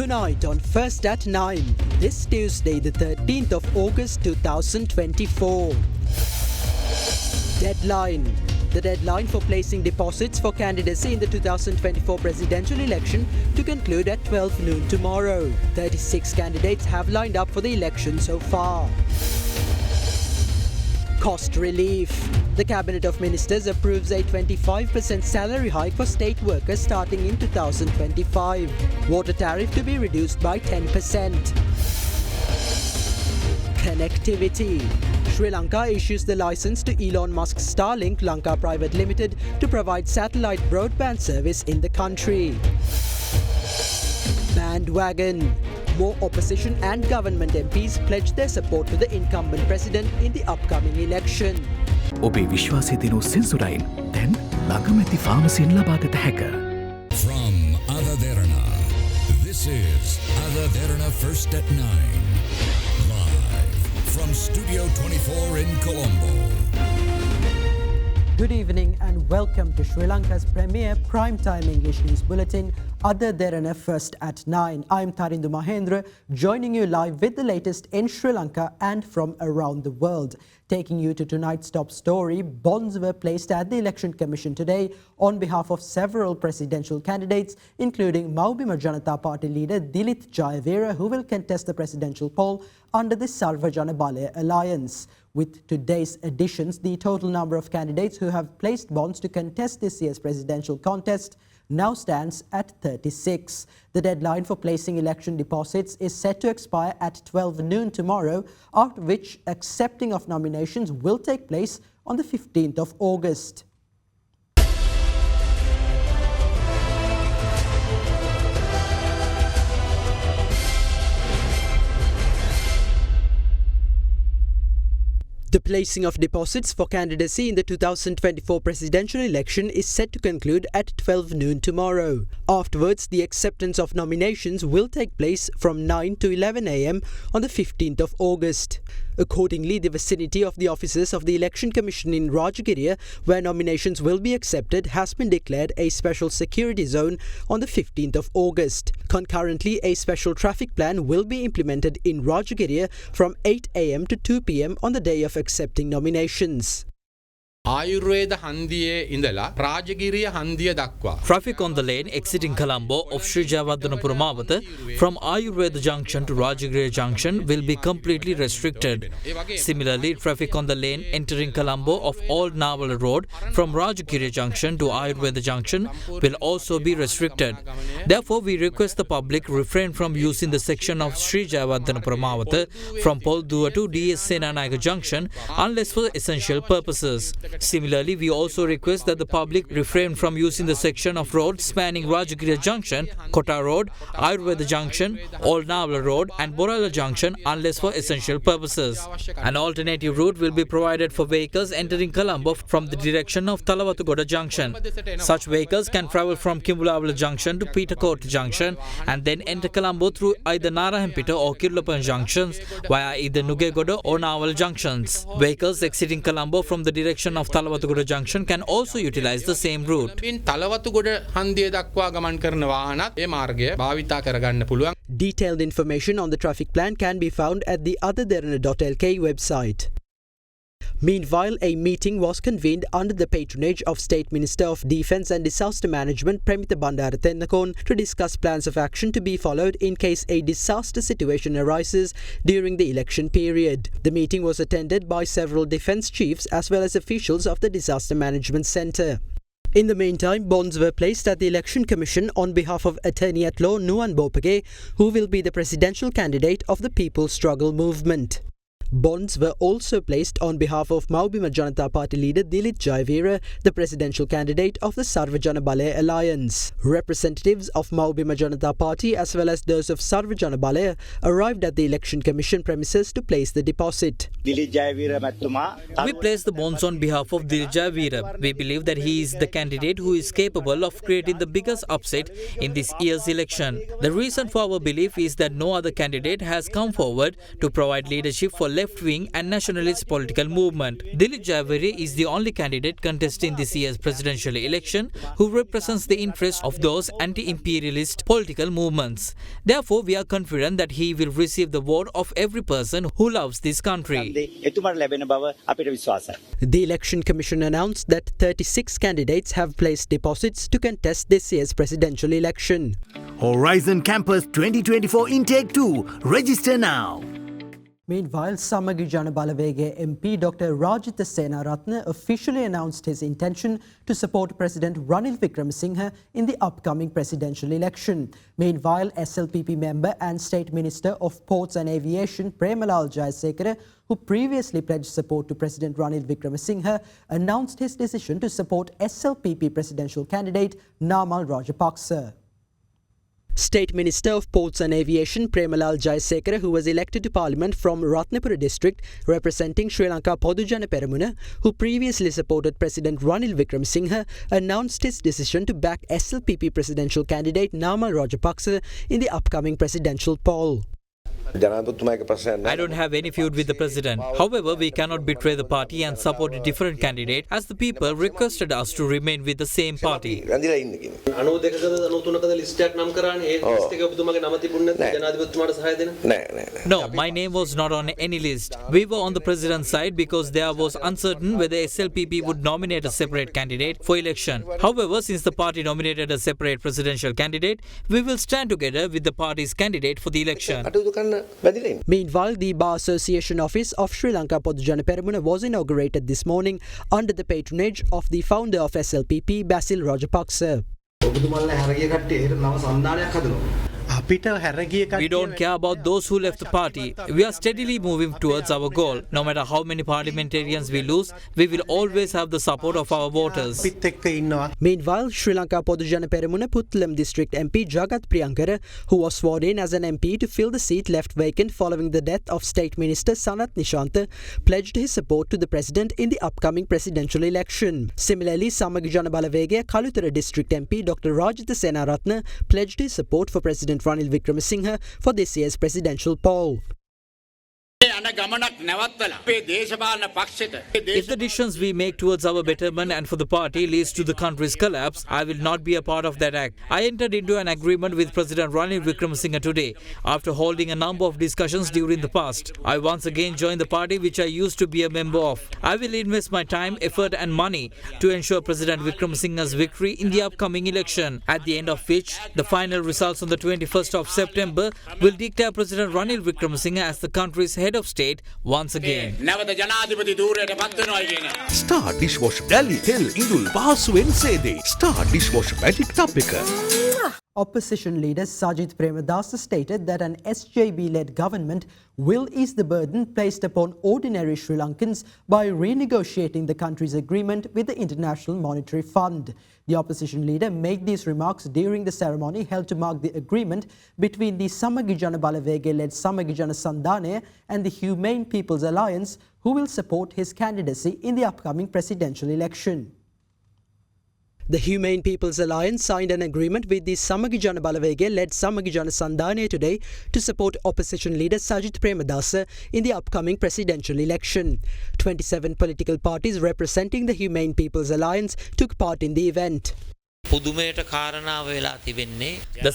Tonight on First at 9, this Tuesday the 13th of August 2024. Deadline. The deadline for placing deposits for candidacy in the 2024 presidential election to conclude at 12 noon tomorrow. 36 candidates have lined up for the election so far. Cost relief. The Cabinet of Ministers approves a 25% salary hike for state workers starting in 2025. Water tariff to be reduced by 10%. Connectivity. Sri Lanka issues the license to Elon Musk's Starlink Lanka Private Limited to provide satellite broadband service in the country. Bandwagon. More opposition and government MPs pledged their support to the incumbent president in the upcoming election. ඔබේ විශ්වාසය දෙනු සෙන්සුරයින් දැන් ළඟමැති ෆාමසියෙන් ලබාගත හැක. From Derana, this is Derana First at 9. Live from Studio 24 in Colombo. Good evening and welcome to Sri Lanka's premier primetime English news bulletin, Derana First at 9. I'm Tarindu Mahendra, joining you live with the latest in Sri Lanka and from around the world. Taking you to tonight's top story, bonds were placed at the Election Commission today on behalf of several presidential candidates, including Maubima Janata Party leader Dilith Jayavira, who will contest the presidential poll under the Sarva Jana Balaya alliance. With today's additions, the total number of candidates who have placed bonds to contest this year's presidential contest now stands at 36. The deadline for placing election deposits is set to expire at 12 noon tomorrow, after which accepting of nominations will take place on the 15th of August. The placing of deposits for candidacy in the 2024 presidential election is set to conclude at 12 noon tomorrow. Afterwards, the acceptance of nominations will take place from 9 to 11 am on the 15th of August. Accordingly, the vicinity of the offices of the Election Commission in Rajagiriya, where nominations will be accepted, has been declared a special security zone on the 15th of August. Concurrently, a special traffic plan will be implemented in Rajagiriya from 8 am to 2 pm on the day of accepting nominations. ආයුර්වේද හන්දියේ ඉඳලා රාජගිරිය හන්දිය දක්වා. Traffic on the lane exiting Colombo of Sri Jayawardenapura Mawatha from Ayurveda Junction to Rajagiriya Junction will be completely restricted. Similarly, traffic on the lane entering Colombo of Old Naval Road from Rajagiriya Junction to Ayurveda Junction will also be restricted. Therefore, we request the public refrain from using the section of Sri Jayawardenapura Mawatha from Polduwa to DS Senanayaka Junction unless for essential purposes. Similarly, we also request that the public refrain from using the section of road spanning Rajagiriya Junction, Kota Road, Ayurveda Junction, Old Naval Road and Borala Junction unless for essential purposes. An alternative route will be provided for vehicles entering Colombo from the direction of Talawatugoda Junction. Such vehicles can travel from Kimbulavala Junction to Petercourt Junction and then enter Colombo through either Narayanpita or Kirulapan Junctions via either Nugegoda or Naval Junctions. Vehicles exiting Colombo from the direction of Talawatugoda Junction can also utilize the same route. Detailed information on the traffic plan can be found at the Derana.lk website. Meanwhile, a meeting was convened under the patronage of State Minister of Defence and Disaster Management Premita Bandara Tennakon to discuss plans of action to be followed in case a disaster situation arises during the election period. The meeting was attended by several defence chiefs as well as officials of the Disaster Management Centre. In the meantime, bonds were placed at the Election Commission on behalf of Attorney at Law Nuwan Bopage, who will be the presidential candidate of the People's Struggle Movement. Bonds were also placed on behalf of Maubima Janata Party leader Dilith Jayavira, the presidential candidate of the Sarva Jana Balaya alliance. Representatives of Maubima Janata Party as well as those of Sarva Jana Balaya arrived at the Election Commission premises to place the deposit. We place the bonds on behalf of Dilith Jayavira. We believe that he is the candidate who is capable of creating the biggest upset in this year's election. The reason for our belief is that no other candidate has come forward to provide leadership for left-wing and nationalist political movement. Dilip Jayawardene is the only candidate contesting this year's presidential election who represents the interests of those anti-imperialist political movements. Therefore, we are confident that he will receive the vote of every person who loves this country. The Election Commission announced that 36 candidates have placed deposits to contest this year's presidential election. Horizon Campus 2024 Intake 2. Register now. Meanwhile, Samagi Jana Balawege MP Dr. Rajitha Senaratne officially announced his intention to support President Ranil Wickremesinghe in the upcoming presidential election. Meanwhile, SLPP member and State Minister of Ports and Aviation Premalal Jayasekara, who previously pledged support to President Ranil Wickremesinghe, announced his decision to support SLPP presidential candidate Namal Rajapaksa. State Minister of Ports and Aviation Premalal Jayasekara, who was elected to Parliament from Ratnapura district representing Sri Lanka Podujana Peramuna, who previously supported President Ranil Wickremesinghe, announced his decision to back SLPP presidential candidate Namal Rajapaksa in the upcoming presidential poll. I don't have any feud with the president. However, we cannot betray the party and support a different candidate as the people requested us to remain with the same party. No, my name was not on any list. We were on the president's side because there was uncertain whether SLPP would nominate a separate candidate for election. However, since the party nominated a separate presidential candidate, we will stand together with the party's candidate for the election. Meanwhile, the Bar Association office of Sri Lanka Podujana Peramuna was inaugurated this morning under the patronage of the founder of SLPP, Basil Rajapaksa. We don't care about those who left the party. We are steadily moving towards our goal. No matter how many parliamentarians we lose, we will always have the support of our voters. Meanwhile, Sri Lanka Podujana Peramuna Puttalam District MP Jagat Priyankara, who was sworn in as an MP to fill the seat left vacant following the death of State Minister Sanath Nishantha, pledged his support to the President in the upcoming presidential election. Similarly, Samagi Jana Balawege Kalutara District MP Dr. Rajitha Senaratne pledged his support for President Ranil Wickremesinghe for this year's presidential poll. If the decisions we make towards our betterment and for the party leads to the country's collapse, I will not be a part of that act. I entered into an agreement with President Ranil Wickremesinghe today after holding a number of discussions during the past. I once again joined the party which I used to be a member of. I will invest my time, effort and money to ensure President Wickremesinghe's victory in the upcoming election, at the end of which the final results on the 21st of September will declare President Ranil Wickremesinghe as the country's head of state once again. Star Dishwasher Dali Tel Indul Pahasuwen Sede. Star Dishwasher Magic Tub එක. Opposition leader Sajith Premadasa stated that an SJB-led government will ease the burden placed upon ordinary Sri Lankans by renegotiating the country's agreement with the International Monetary Fund. The opposition leader made these remarks during the ceremony held to mark the agreement between the Samagi Jana Balawege-led Samagi Jana Sandhane and the Humane People's Alliance, who will support his candidacy in the upcoming presidential election. The Humane People's Alliance signed an agreement with the Samagi Jana Balawege-led Samagi Jana Sandhane today to support opposition leader Sajith Premadasa in the upcoming presidential election. 27 political parties representing the Humane People's Alliance took part in the event. The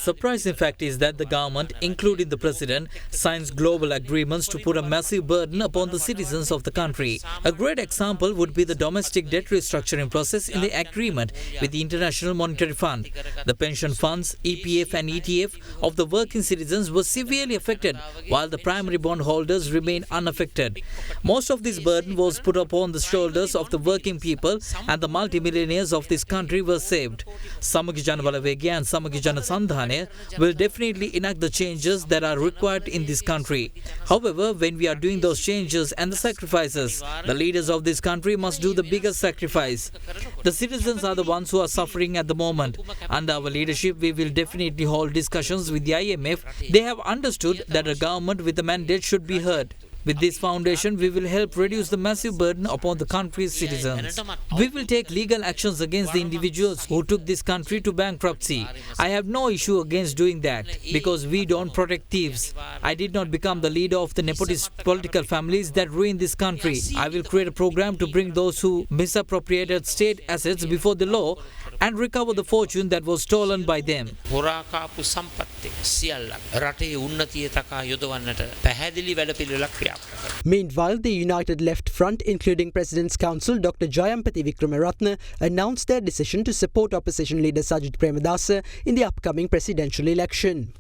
surprising fact is that the government, including the president, signs global agreements to put a massive burden upon the citizens of the country. A great example would be the domestic debt restructuring process in the agreement with the International Monetary Fund. The pension funds, EPF and ETF of the working citizens were severely affected, while the primary bond holders remain unaffected. Most of this burden was put upon the shoulders of the working people, and the multimillionaires of this country were saved. Samagi Jana Balawege and Samagi Jana Sandhane will definitely enact the changes that are required in this country. However, when we are doing those changes and the sacrifices, the leaders of this country must do the biggest sacrifice. The citizens are the ones who are suffering at the moment. Under our leadership, we will definitely hold discussions with the IMF. They have understood that a government with a mandate should be heard. With this foundation, we will help reduce the massive burden upon the country's citizens. We will take legal actions against the individuals who took this country to bankruptcy. I have no issue against doing that because we don't protect thieves. I did not become the leader of the nepotist political families that ruined this country. I will create a program to bring those who misappropriated state assets before the law and recover the fortune that was stolen by them. හොරාකාපු සම්පත් එක සියල්ලක් රටේ උන්නතිය තකා යොදවන්නට පැහැදිලි වැඩපිළිවෙලක් ක්‍රියාත්මක කරනවා. Meanwhile, the United Left Front, including President's Counsel Dr. Jayampati Wickramaratne, announced their decision to support opposition leader Sajith Premadasa in the upcoming presidential election.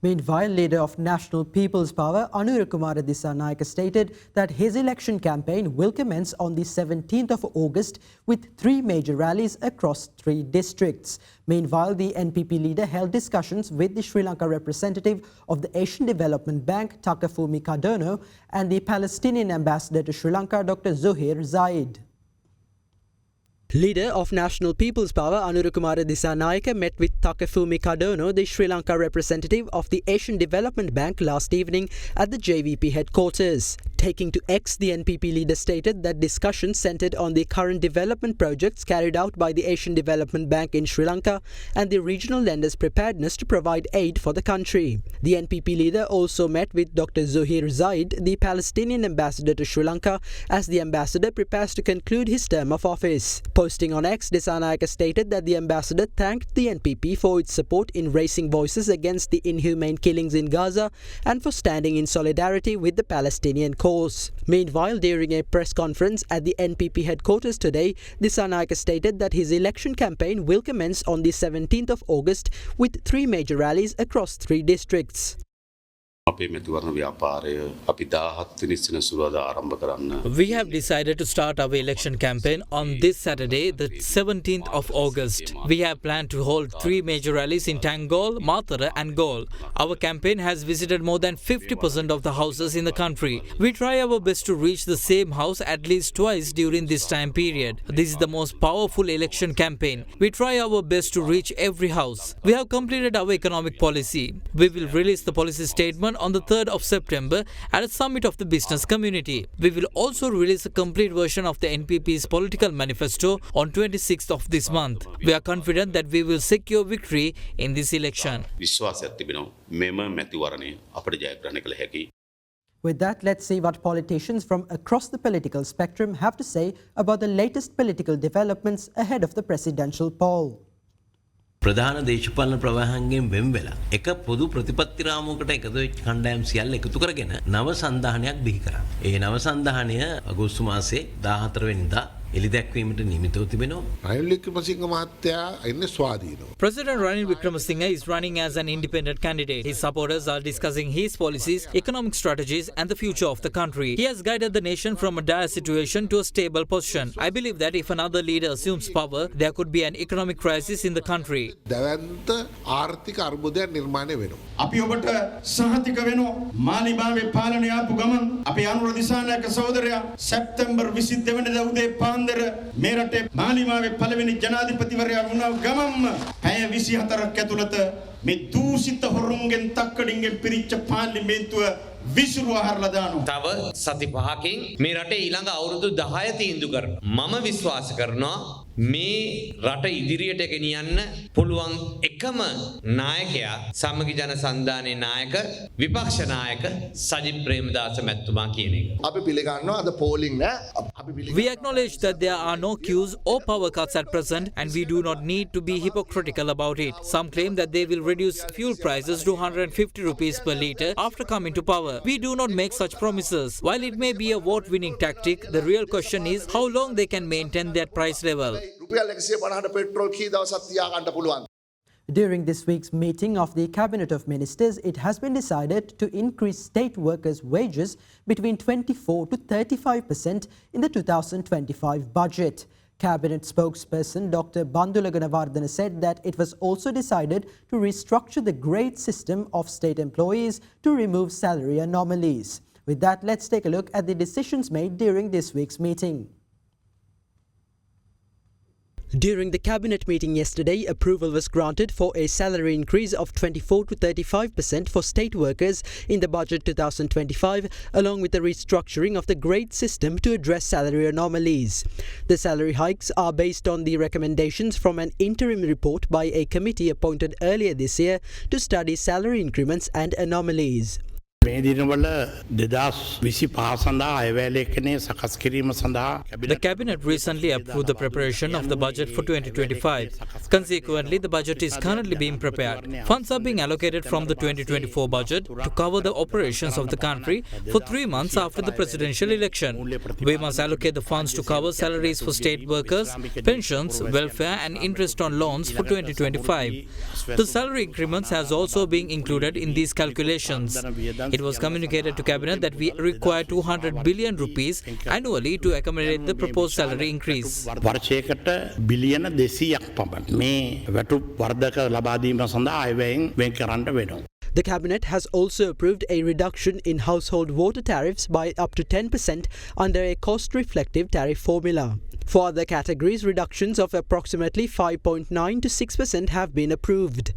Meanwhile, leader of National People's Power, Anurukumara Dissanayake, stated that his election campaign will commence on the 17th of August with 3 major rallies across 3 districts. Meanwhile, the NPP leader held discussions with the Sri Lanka representative of the Asian Development Bank, Takafumi Cardono, and the Palestinian ambassador to Sri Lanka, Dr. Zuhair Zaid. Leader of National People's Power Anurukumara Dissanayake met with Takafumi Cardono, the Sri Lanka representative of the Asian Development Bank, last evening at the JVP headquarters. Taking to X, the NPP leader stated that discussions centered on the current development projects carried out by the Asian Development Bank in Sri Lanka and the regional lenders' preparedness to provide aid for the country. The NPP leader also met with Dr. Zuhair Zaid, the Palestinian ambassador to Sri Lanka, as the ambassador prepares to conclude his term of office. Posting on X, Dissanayake stated that the ambassador thanked the NPP for its support in raising voices against the inhumane killings in Gaza and for standing in solidarity with the Palestinian cause. Meanwhile, during a press conference at the NPP headquarters today, Dissanayake stated that his election campaign will commence on the 17th of August with 3 major rallies across 3 districts. අපේ මෙතුවරණ ව්‍යාපාරය අපි 17 වෙනි සෙනසුරාදා ආරම්භ කරන්න. We have decided to start our election campaign on this Saturday, the 17th of August. We have planned to hold 3 major rallies in Tangol, Matara and Galle. Our campaign has visited more than 50% of the houses in the country. We try our best to reach the same house at least twice during this time period. This is the most powerful election campaign. We try our best to reach every house. We have completed our economic policy. We will release the policy statement on the 3rd of September at a summit of the business community. We will also release a complete version of the NPP's political manifesto on 26th of this month. We are confident that we will secure victory in this election. විශ්වාසයක් තිබෙනවා මෙම මැතිවරණය අපට ජයග්‍රහණය කළ හැකියි. With that, let's see what politicians from across the political spectrum have to say about the latest political developments ahead of the presidential poll. ප්‍රධාන දේශපාලන ප්‍රවාහයන්ගෙන් වෙන් වෙලා එක පොදු ප්‍රතිපත්ති රාමුවකට එකතු වෙච්ච කණ්ඩායම් සියල්ල එකතු කරගෙන නව සංධානයක් බිහි කරා. ඒ නව සංධානය අගෝස්තු මාසයේ 14 වෙනිදා එළිදැක්වීමට නියමිතව තිබෙනවා. රනිල් වික්‍රමසිංහ මහත්තයා ඉන්නේ ස්වාධීනව. President Ranil Wickremesinghe is running as an independent candidate. His supporters are discussing his policies, economic strategies and the future of the country. He has guided the nation from a dire situation to a stable position. I believe that if another leader assumes power, there could be an economic crisis in the country. දැවැන්ත ආර්ථික අර්බුදයක් නිර්මාණය වෙනවා. අපි ඔබට සහතික වෙනවා මාලිමාවේ පාලනය ආපු ගමන් අපේ අනුර දිසානායක සහෝදරයා සැප්තැම්බර් 22 වෙනිදා උදේ පාන්දර මේ රටේ මාලිමාවේ පළවෙනි ජනාධිපතිවරයා වුණා ගමන්ම පැය 24ක් ඇතුළත මේ දූෂිත හොරුන්ගෙන් තක්කඩින්ගෙන් පිරිච්ච පාර්ලිමේන්තුව විසිරුවා හරලා දානවා. තව සති 5කින් මේ රටේ ඊළඟ අවුරුදු 10 තීන්දුව කරනවා. මම විශ්වාස කරනවා මේ රට ඉදිරියට ගෙනියන්න පුළුවන් එකම නායකයා සමගි ජන සන්ධානයේ නායක විපක්ෂ නායක සජිත් ප්‍රේමදාස මැතිතුමා කියන එක. අපි පිළිගන්නවා අද පෝලිං නෑ. අපි පිළිගන්නවා. We acknowledge that there are no queues or power cuts at present and we do not need to be hypocritical about it. Some claim that they will reduce fuel prices to 150 rupees per litre after coming to power. We do not make such promises. While it may be a vote-winning tactic, the real question is how long they can maintain that price level. During this week's meeting of the Cabinet of Ministers, it has been decided to increase state workers' wages between 24 to 35% in the 2025 budget. Cabinet spokesperson Dr. Bandula Gunawardena said that it was also decided to restructure the grade system of state employees to remove salary anomalies. With that, let's take a look at the decisions made during this week's meeting. During the cabinet meeting yesterday, approval was granted for a salary increase of 24 to 35% for state workers in the budget 2025, along with the restructuring of the grade system to address salary anomalies. The salary hikes are based on the recommendations from an interim report by a committee appointed earlier this year to study salary increments and anomalies. The cabinet recently approved the preparation of the budget for 2025. Consequently, the budget is currently being prepared. Funds are being allocated from the 2024 budget to cover the operations of the country for 3 months after the presidential election. We must allocate the funds to cover salaries for state workers, pensions, welfare and interest on loans for 2025. The salary increments has also been included in these calculations. It was communicated to Cabinet that we require 200 billion rupees annually to accommodate the proposed salary increase. The Cabinet has also approved a reduction in household water tariffs by up to 10% under a cost-reflective tariff formula. For other categories, reductions of approximately 5.9 to 6% have been approved.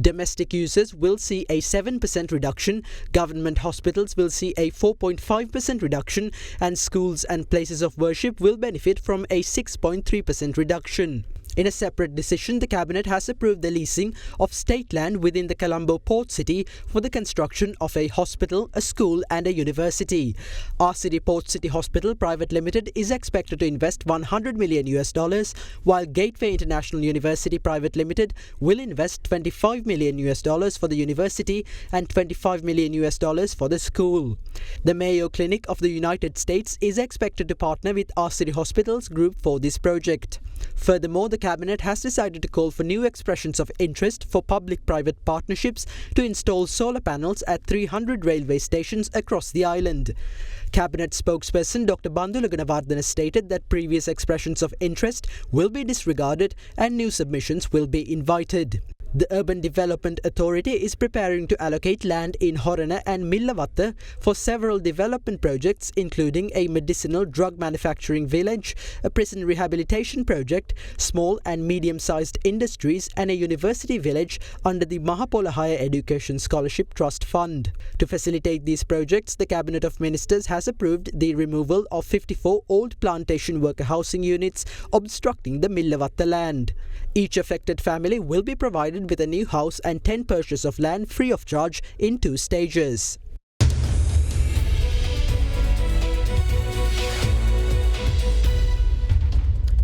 Domestic users will see a 7% reduction, government hospitals will see a 4.5% reduction, and schools and places of worship will benefit from a 6.3% reduction. In a separate decision, the Cabinet has approved the leasing of state land within the Colombo port city for the construction of a hospital, a school and a university. RCD Port City Hospital Private Limited is expected to invest $100 million, while Gateway International University Private Limited will invest $25 million for the university and $25 million for the school. The Mayo Clinic of the United States is expected to partner with RCD Hospitals Group for this project. Furthermore, the Cabinet has decided to call for new expressions of interest for public-private partnerships to install solar panels at 300 railway stations across the island. Cabinet spokesperson Dr. Bandula Gunawardena stated that previous expressions of interest will be disregarded and new submissions will be invited. The Urban Development Authority is preparing to allocate land in Horana and Millavatta for several development projects, including a medicinal drug manufacturing village, a prison rehabilitation project, small and medium-sized industries and a university village under the Mahapola Higher Education Scholarship Trust Fund. To facilitate these projects, the Cabinet of Ministers has approved the removal of 54 old plantation worker housing units obstructing the Millavatta land. Each affected family will be provided with a new house and 10 purchase of land free of charge in 2 stages.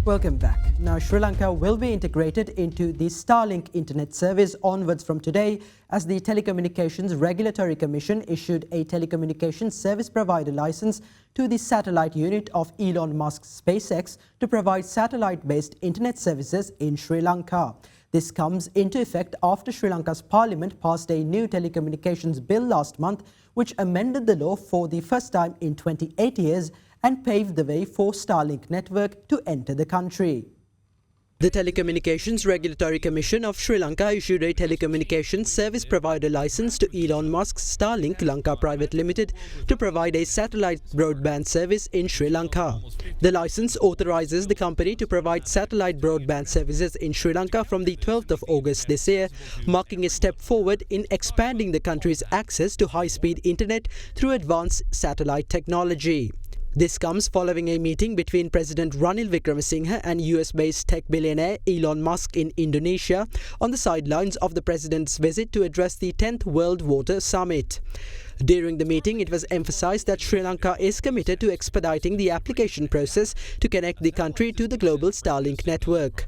Welcome back. Now, Sri Lanka will be integrated into the Starlink internet service onwards from today, as the Telecommunications Regulatory Commission issued a telecommunications service provider license to the satellite unit of Elon Musk's SpaceX to provide satellite-based internet services in Sri Lanka. This comes into effect after Sri Lanka's parliament passed a new telecommunications bill last month, which amended the law for the first time in 28 years and paved the way for Starlink network to enter the country. The Telecommunications Regulatory Commission of Sri Lanka issued a telecommunications service provider license to Elon Musk's Starlink Lanka Private Limited to provide a satellite broadband service in Sri Lanka. The license authorizes the company to provide satellite broadband services in Sri Lanka from the 12th of August this year, marking a step forward in expanding the country's access to high-speed internet through advanced satellite technology. This comes following a meeting between President Ranil Wickremesinghe and US-based tech billionaire Elon Musk in Indonesia on the sidelines of the president's visit to address the 10th World Water Summit. During the meeting, it was emphasized that Sri Lanka is committed to expediting the application process to connect the country to the global Starlink network.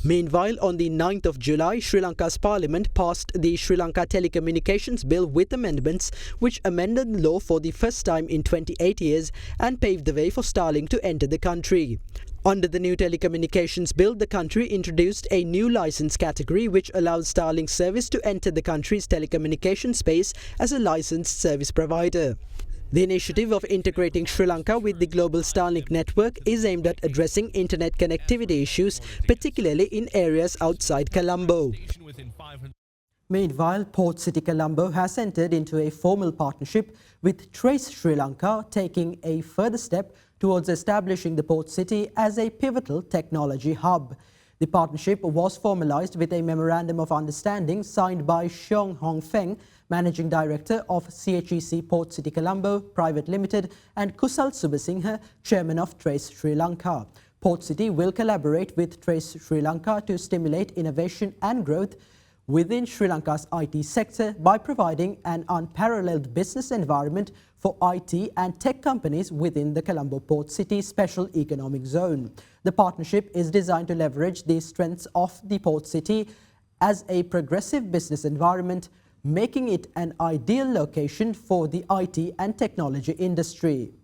Meanwhile, on the 9th of July, Sri Lanka's parliament passed the Sri Lanka Telecommunications Bill with amendments which amended the law for the first time in 28 years and paved the way for Starlink to enter the country. Under the new telecommunications bill, the country introduced a new license category which allows Starlink service to enter the country's telecommunication space as a licensed service provider. The initiative of integrating Sri Lanka with the global Starlink network is aimed at addressing internet connectivity issues, particularly in areas outside Colombo. Meanwhile, Port City Colombo has entered into a formal partnership with Trace Sri Lanka, taking a further step towards establishing the port city as a pivotal technology hub. The partnership was formalized with a memorandum of understanding signed by Xiong Hong Feng, Managing Director of CHEC Port City Colombo Private Limited, and Kusal Subasinghe, Chairman of Trace Sri Lanka. Port City will collaborate with Trace Sri Lanka to stimulate innovation and growth within Sri Lanka's IT sector by providing an unparalleled business environment for IT and tech companies within the Colombo Port City Special Economic Zone. The partnership is designed to leverage the strengths of the Port City as a progressive business environment, making it an ideal location for the IT and technology industry.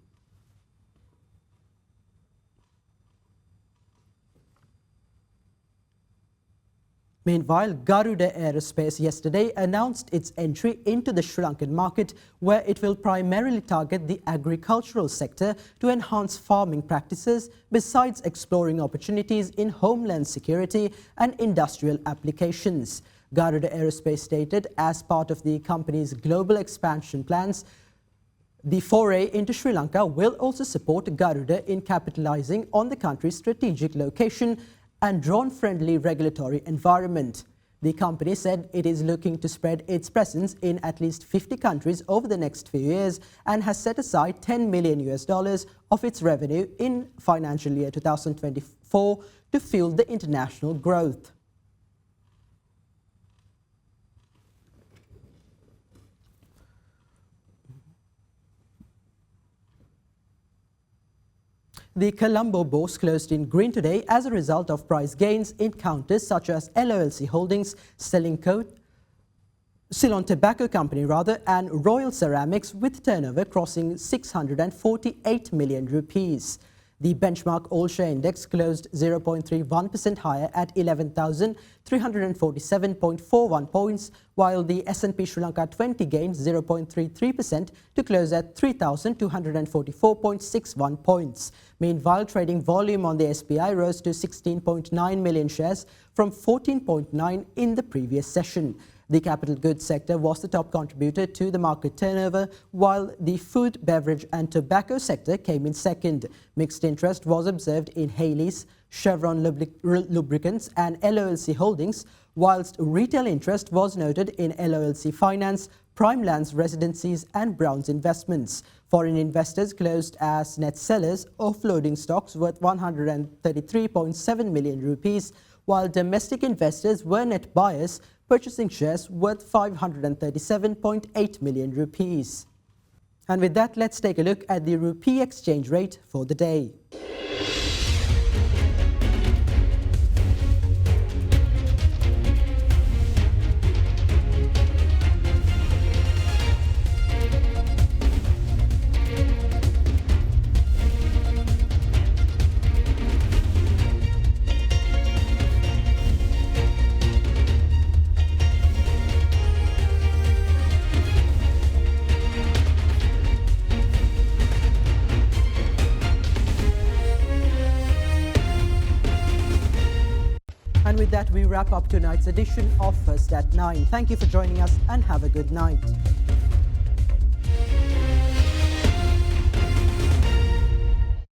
Meanwhile, Garuda Aerospace yesterday announced its entry into the Sri Lankan market, where it will primarily target the agricultural sector to enhance farming practices, besides exploring opportunities in homeland security and industrial applications. Garuda Aerospace stated, as part of the company's global expansion plans, the foray into Sri Lanka will also support Garuda in capitalizing on the country's strategic location and drone-friendly regulatory environment. The company said it is looking to spread its presence in at least 50 countries over the next few years and has set aside $10 million of its revenue in financial year 2024 to fuel the international growth. The Colombo Bourse closed in green today as a result of price gains in counters such as LOLC Holdings, Ceylon Tobacco Company and Royal Ceramics, with turnover crossing 648 million rupees. The benchmark all-share index closed 0.31% higher at 11,347.41 points, while the S&P Sri Lanka 20 gained 0.33% to close at 3,244.61 points. Meanwhile, trading volume on the SPI rose to 16.9 million shares from 14.9 in the previous session. The capital goods sector was the top contributor to the market turnover, while the food, beverage and tobacco sector came in second. Mixed interest was observed in Haley's, Chevron Lubricants and LOLC Holdings, whilst retail interest was noted in LOLC Finance, Prime Lands Residencies and Browns Investments. Foreign investors closed as net sellers, offloading stocks worth 133.7 million rupees, while domestic investors were net buyers, purchasing shares worth 537.8 million rupees. And with that, let's take a look at the rupee exchange rate for the day. And with that, we wrap up tonight's edition of First at 9. Thank you for joining us and have a good night.